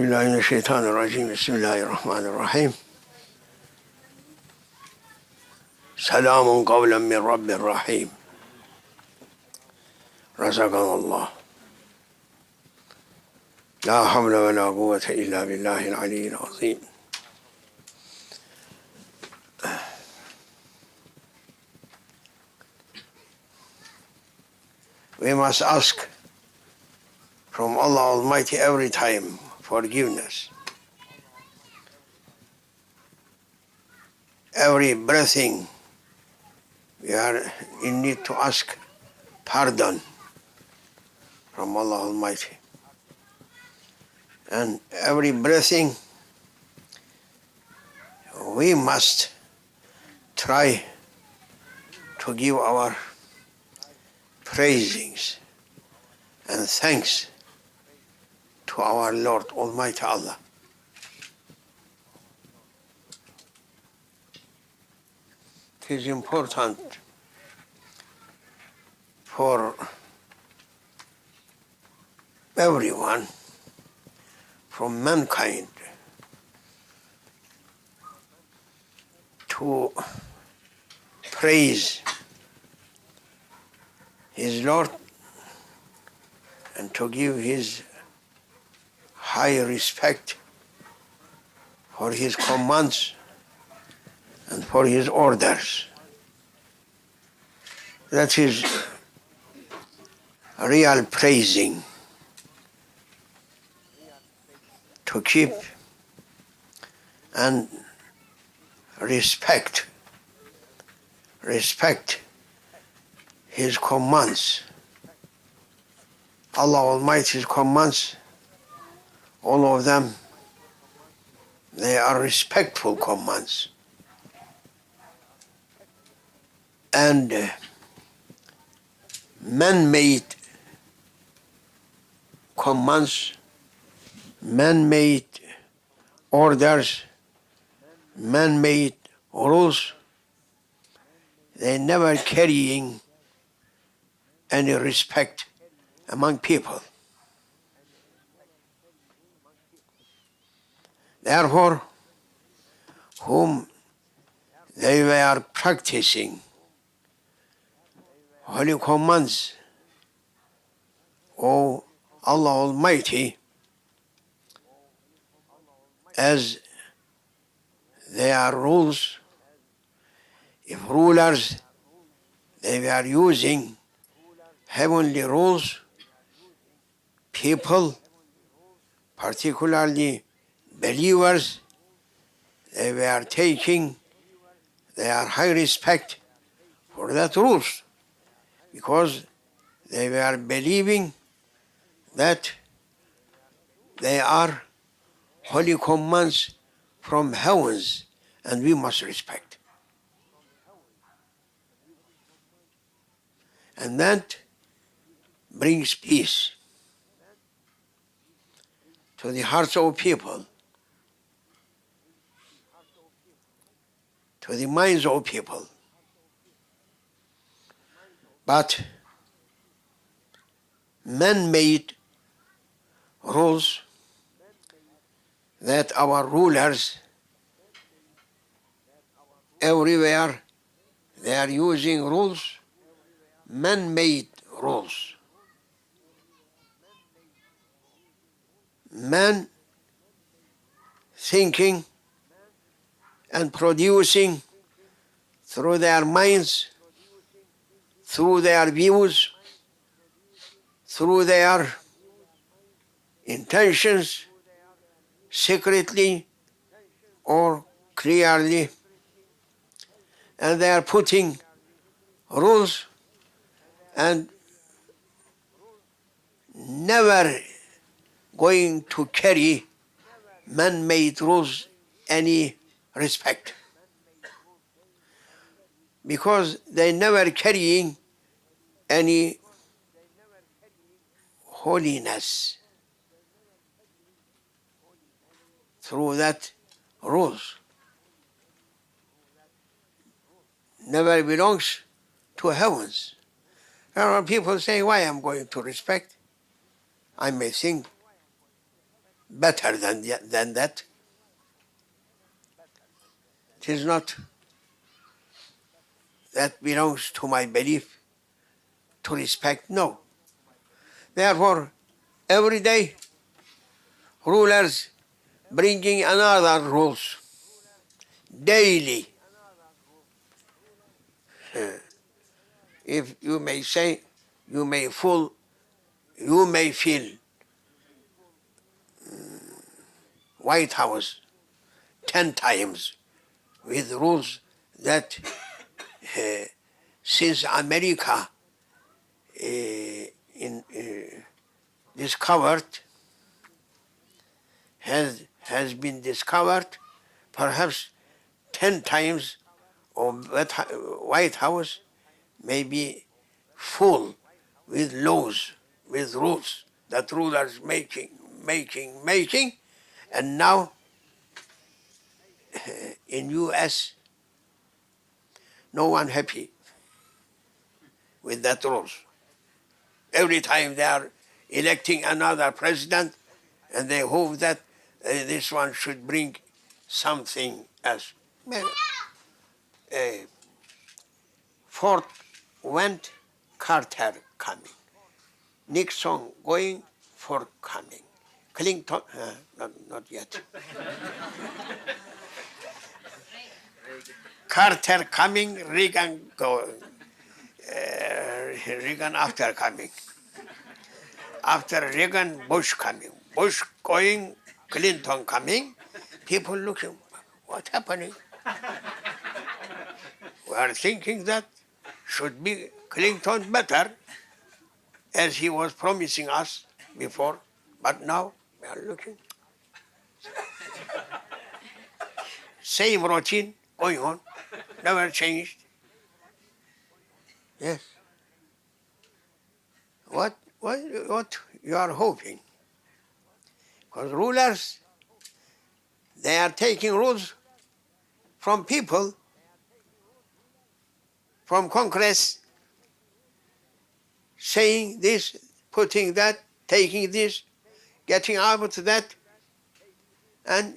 Bismillahirrahmanirrahim. Bismillahirrahmanirrahim. Selamun kavlen min Rabbir Rahim. Razakanallah. La havle ve la kuvvete illa billahil aliyyil azim. We must ask from Allah Almighty every time forgiveness. Every breathing, we are in need to ask pardon from Allah Almighty. And every breathing, we must try to give our praisings and thanks to our Lord Almighty Allah. It is important for everyone from mankind to praise his Lord and to give his high respect for his commands and for his orders. That is real praising. To keep and respect his commands. Allah Almighty's commands, all of them, they are respectful commands. And man-made commands, man-made orders, man-made rules, they never carrying any respect among people. Therefore, whom they were practicing holy commands, O Allah Almighty, as their rules, if rulers, they were using heavenly rules, people, particularly believers, they were taking their high respect for that rules because they were believing that they are holy commands from heavens and we must respect. And that brings peace to the hearts of people, to the minds of people. But man-made rules that our rulers everywhere, they are using rules, man-made rules. Man thinking and producing through their minds, through their views, through their intentions, secretly or clearly, and they are putting rules and never going to carry man-made rules any respect, because they never carrying any holiness through that rules. Never belongs to heavens. There are people saying, why I'm going to respect? I may think better than that. It is not that belongs to my belief to respect, no. Therefore, every day, rulers bringing another rules daily. If you may say, you may feel White House 10 times with rules that since America discovered has been discovered, perhaps 10 times of White House may be full with laws, with rules that rulers making, and now in US, no one happy with that rules. Every time they are electing another president, and they hope that this one should bring something else. Ford went, Carter coming. Nixon going, Ford coming. Clinton, not yet. Carter coming, Reagan going. Reagan after coming. After Reagan, Bush coming. Bush going, Clinton coming. People looking, what's happening? We are thinking that should be Clinton better, as he was promising us before, but now we are looking. Same routine going on, never changed. Yes. What you are hoping? Because rulers, they are taking rules from people, from Congress, saying this, putting that, taking this, getting out of that, and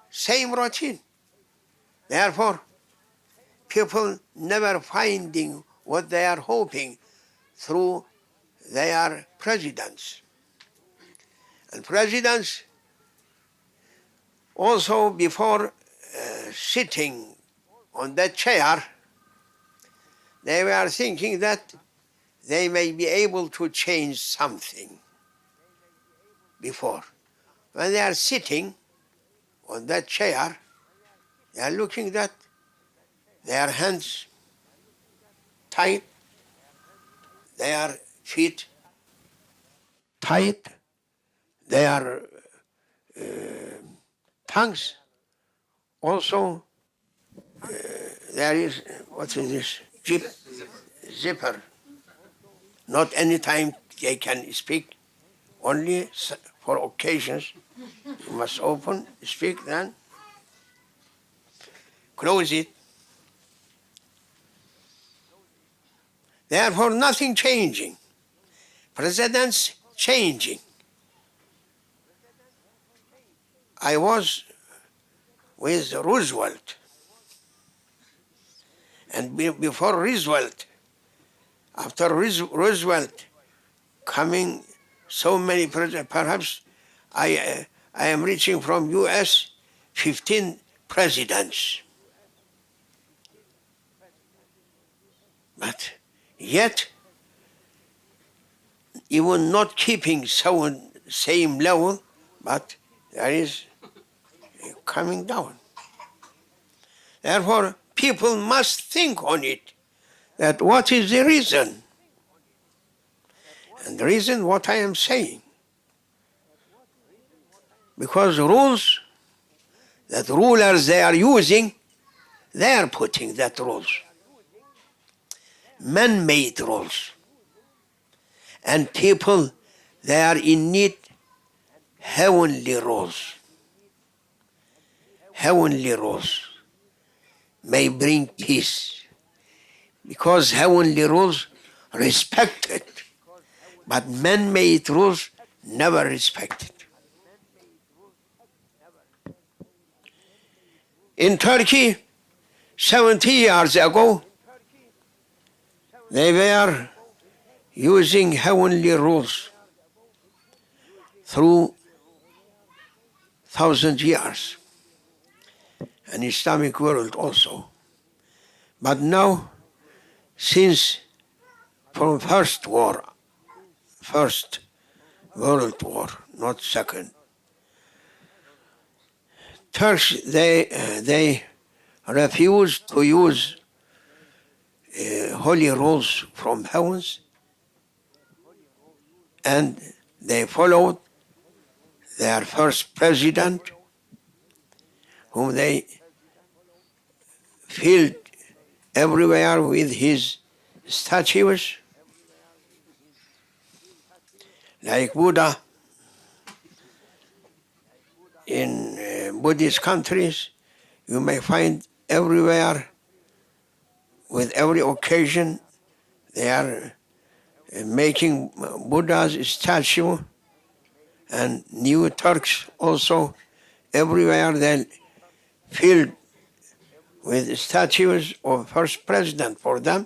same routine. Therefore, people never finding what they are hoping through their presidents. And presidents also, before sitting on that chair, they were thinking that they may be able to change something before. When they are sitting on that chair, they are looking that their hands tight, their feet tight, their tongues also, there is, what is this, zipper. Not any time they can speak, only for occasions. You must open, speak, then close it. Therefore, nothing changing. Presidents changing. I was with Roosevelt, and before Roosevelt, after Roosevelt coming, so many presidents, perhaps I am reaching from US 15 presidents. But yet, even not keeping same level, but there is coming down. Therefore, people must think on it, that what is the reason? And the reason, what I am saying. Because rules that rulers they are using, they are putting that rules. Man-made rules. And people, they are in need heavenly rules. Heavenly rules may bring peace. Because heavenly rules respected, but man-made rules never respected. In Turkey, 70 years ago, they were using heavenly rules through 1,000 years, and Islamic world also. But now, since from First World War, not second, Turks, they refused to use holy rules from heavens, and they followed their first president, whom they filled everywhere with his statues, like Buddha. In Buddhist countries, you may find everywhere, with every occasion, they are making Buddha's statue, and new Turks also, everywhere they filled with statues of first president for them,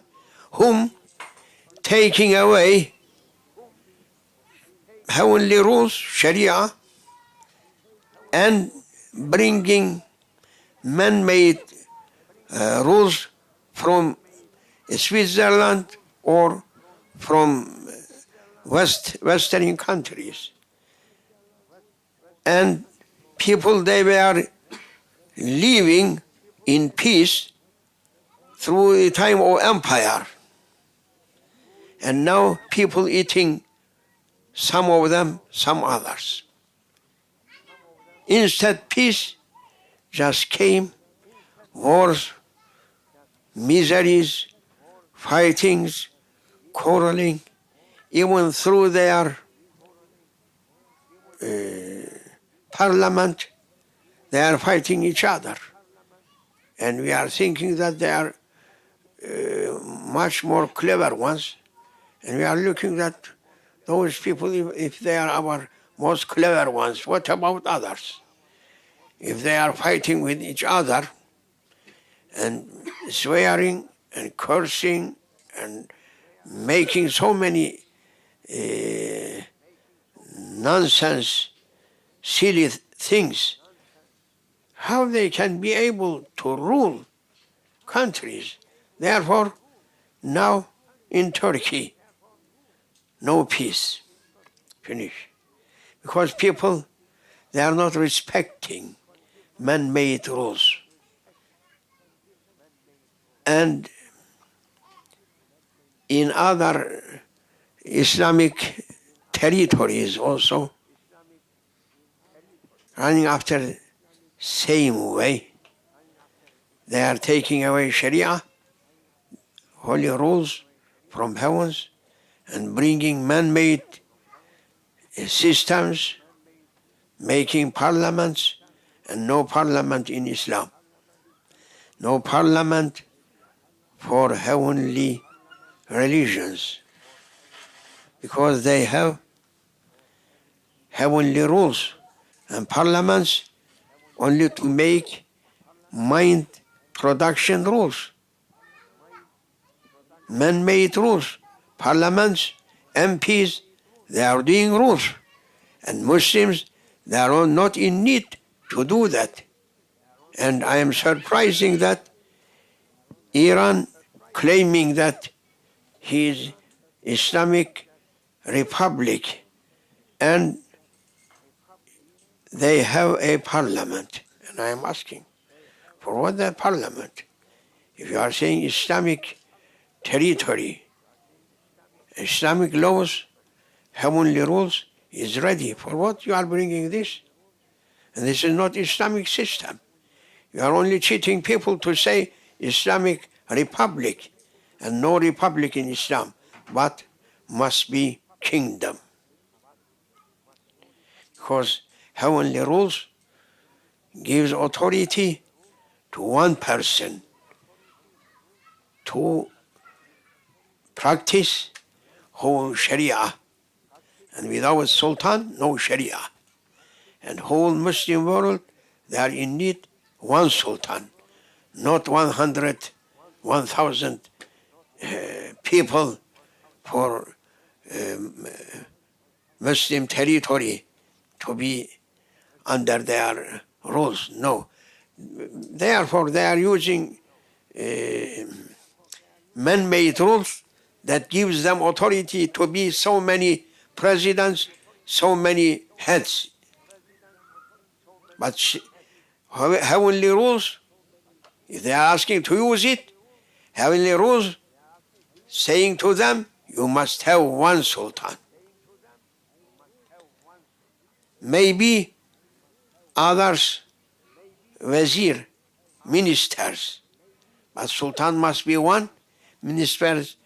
whom taking away heavenly rules, Sharia, and bringing man-made rules from Switzerland or from Western countries. And people, they were living in peace through the time of empire. And now people eating, some of them, some others. Instead, peace just came, wars, miseries, fightings, quarreling, even through their parliament, they are fighting each other. And we are thinking that they are much more clever ones, and we are looking at those people, if they are our most clever ones, what about others? If they are fighting with each other and swearing and cursing and making so many nonsense, silly things, how they can be able to rule countries? Therefore, now in Turkey, no peace. Finish. Because people, they are not respecting man-made rules. And in other Islamic territories also, running after same way, they are taking away Sharia, holy rules from heavens, and bringing man-made systems, making parliaments, and no parliament in Islam. No parliament for heavenly religions, because they have heavenly rules, and parliaments only to make mind production rules, man-made rules. Parliaments, MPs, they are doing rules, and Muslims, they are not in need to do that. And I am surprising that Iran, claiming that he is Islamic Republic, and they have a parliament. And I am asking, for what that parliament? If you are saying Islamic territory, Islamic laws, heavenly rules is ready, for what you are bringing this? And this is not Islamic system. You are only cheating people to say Islamic Republic, and no republic in Islam, but must be kingdom. Because heavenly rules gives authority to one person to practice whole Sharia. And without Sultan, no Sharia. And whole Muslim world, they are in need one sultan, not 100, 1,000 people for Muslim territory to be under their rules. No. Therefore, they are using man-made rules that gives them authority to be so many presidents, so many heads. But heavenly rules, if they are asking to use it, heavenly rules saying to them, you must have one sultan. Maybe others, wazir, ministers, but sultan must be one, ministers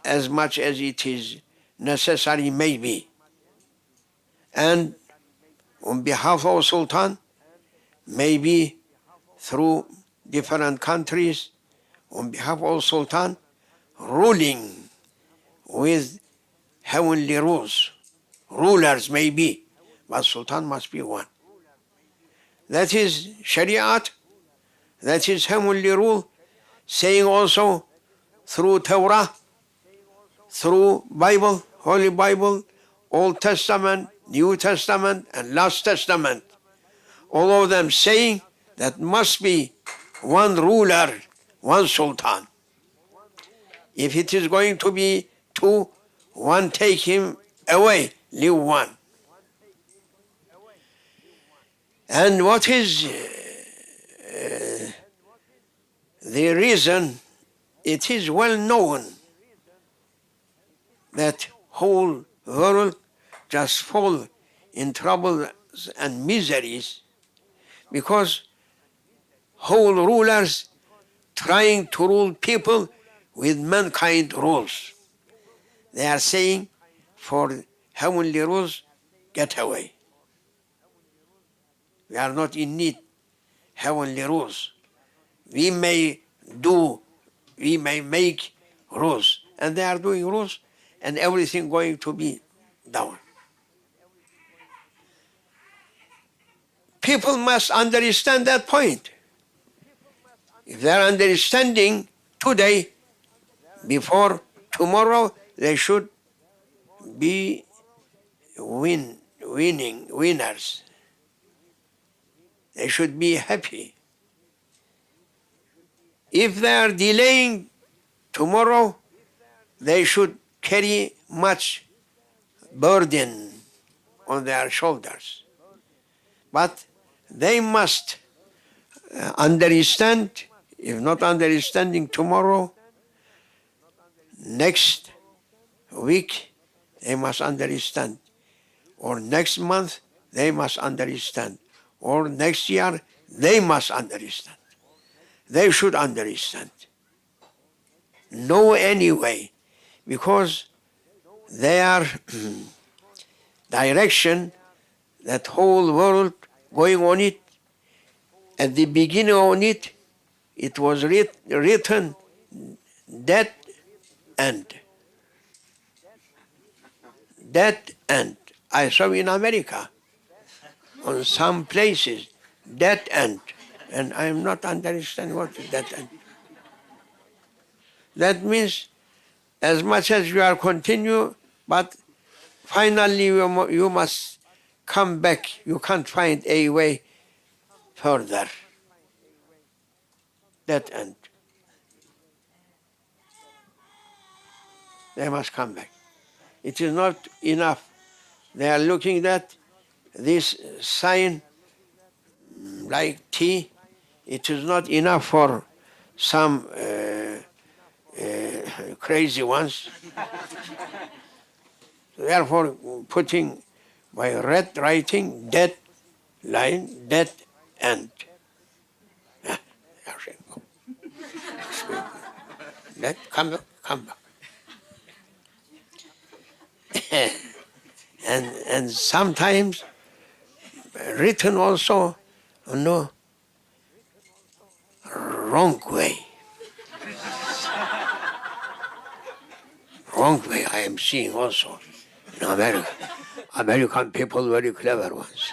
as much as it is necessary maybe. And on behalf of sultan, maybe through different countries, on behalf of sultan, ruling with heavenly rules. Rulers maybe, but sultan must be one. That is Shariat, that is heavenly rule, saying also through Torah, through Bible, Holy Bible, Old Testament, New Testament, and Last Testament. All of them saying that must be one ruler, one sultan. If it is going to be two, one take him away, leave one. And what is the reason? It is well known that whole world just fall in troubles and miseries because whole rulers trying to rule people with mankind rules. They are saying for heavenly rules, get away. We are not in need heavenly rules. We may make rules, and they are doing rules, and everything going to be down. People must understand that point. If they are understanding today, before tomorrow, they should be winners. They should be happy. If they are delaying tomorrow, they should carry much burden on their shoulders. But they must understand, if not understanding tomorrow, next week they must understand, or next month they must understand, or next year they must understand. They should understand. Know anyway, because their direction, that whole world going on it, at the beginning on it, it was written dead end. Dead end. I saw in America, on some places, dead end. And I am not understanding what is dead end. That means as much as you are continue, but finally you must come back. You can't find a way further. That end. They must come back. It is not enough. They are looking at this sign like T. It is not enough for some crazy ones. Therefore, putting by red writing, dead line, dead end. Come back. and sometimes written also, wrong way. Wrong way I am seeing also in America. American people very clever ones,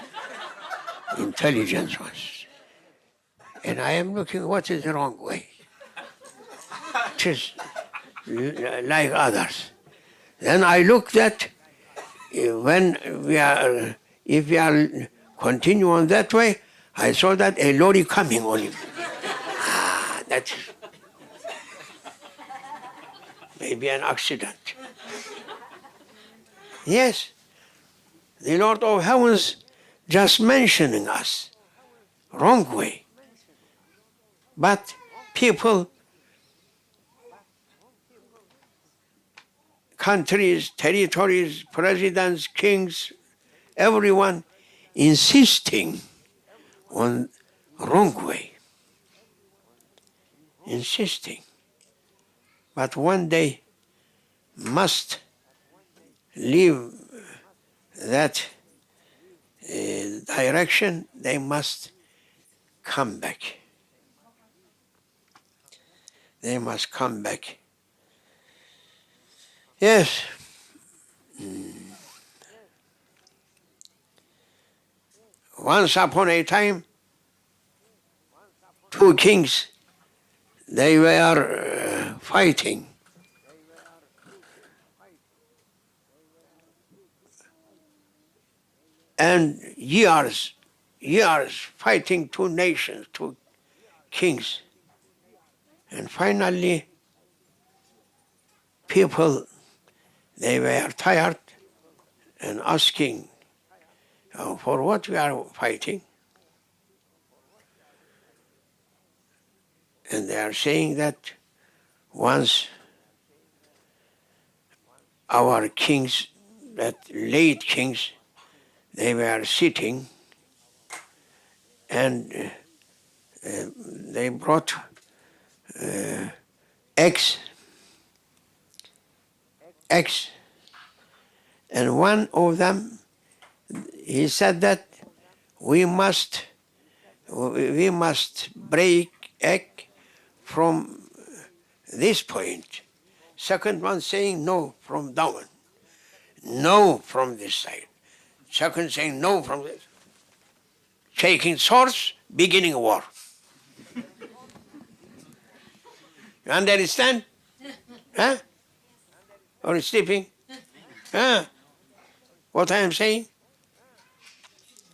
intelligent ones. I am looking, what is the wrong way? It is like others. Then I looked at when we are, if we are continue on that way, I saw that a lorry coming on him. That's maybe an accident. Yes, the Lord of Heavens just mentioning us, wrong way. But people, countries, territories, presidents, kings, everyone insisting on wrong way. Insisting. But one day must leave that direction, they must come back. They must come back. Yes. Once upon a time, two kings, they were fighting. And years fighting two nations, two kings. And finally, people, they were tired and asking, for what we are fighting? And they are saying that once our kings, that late kings, they were sitting and they brought eggs, and one of them, he said that we must break egg from this point. Second one saying no, from down. No, from this side. Second saying no, from this. Shaking swords, beginning war. You understand? Huh? Or sleeping? Huh? What I am saying?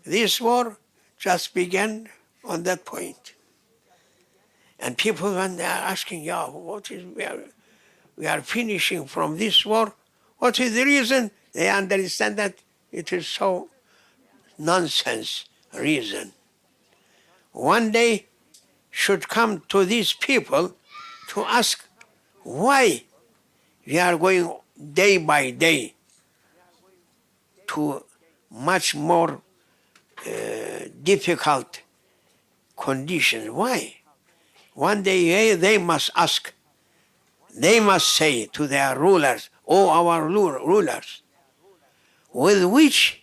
This war just began on that point. And people, when they are asking, what is, we are finishing from this war, what is the reason? They understand that it is so nonsense reason. One day should come to these people to ask why we are going day by day to much more difficult conditions. Why? One day they must ask, they must say to their rulers, our rulers, with which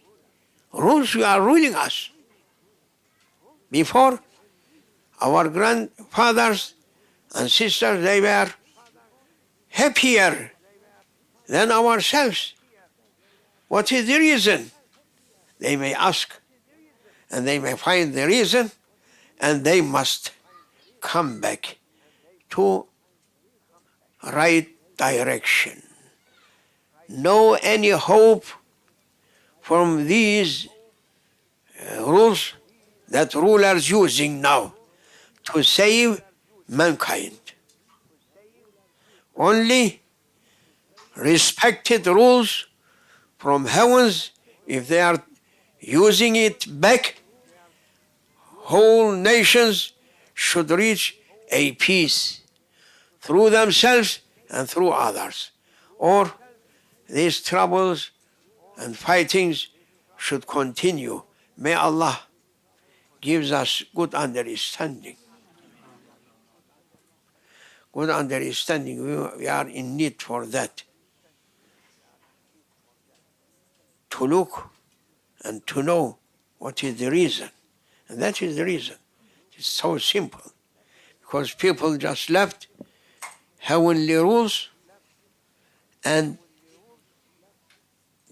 rules you are ruling us? Before, our grandfathers and sisters, they were happier than ourselves. What is the reason? They may ask, and they may find the reason, and they must come back to right direction. No any hope from these rules that rulers using now to save mankind. Only respected rules from heavens, if they are using it back, whole nations should reach a peace through themselves and through others. Or these troubles and fightings should continue. May Allah gives us good understanding. Good understanding, we are in need for that. To look and to know what is the reason. And that is the reason. It's so simple. Because people just left heavenly rules and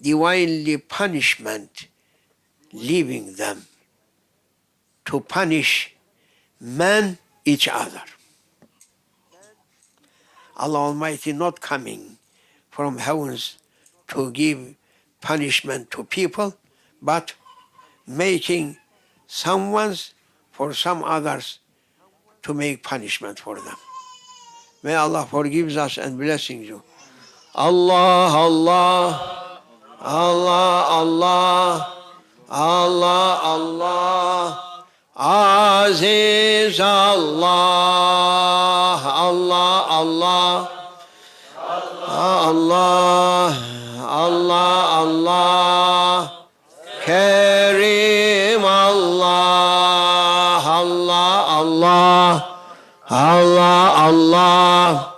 divinely punishment leaving them to punish man each other. Allah Almighty not coming from heavens to give punishment to people, but making someone's for some others to make punishment for them. May Allah forgive us and blessing you. Allah, Allah, Allah, Allah, Allah, Allah, Aziz Allah, Allah, Allah, Allah, Allah, Allah, Kerim Allah, Allah, Allah, Allah, Allah,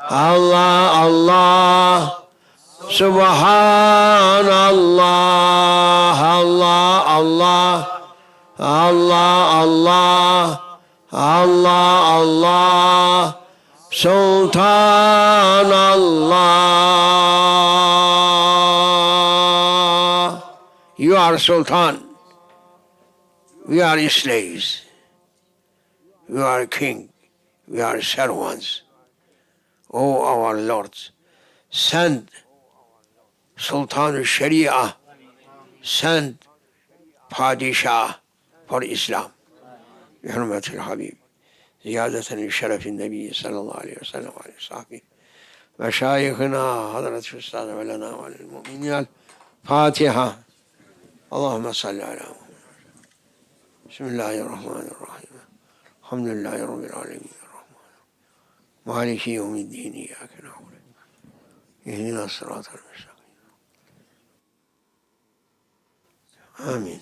Allah, Allah, Subhanallah, Allah, Allah, Allah, Allah, Allah, Allah, Sultan Allah. You are Sultan. We are slaves. You are king. We are servants. O our lords, send Sultan Sharia, send Padishah for Islam. بحرمة الحبيب زيادة لشرف النبي صلى الله عليه وسلم وعلى صحبه مشايخنا حضرة الأستاذ ولنا وللمؤمنين الفاتحة. اللهم صل على محمد. بسم الله الرحمن الرحيم. الحمد لله رب العالمين الرحمن مالك يوم الدين إياك نعبد اهدنا الصراط المستقيم. آمين.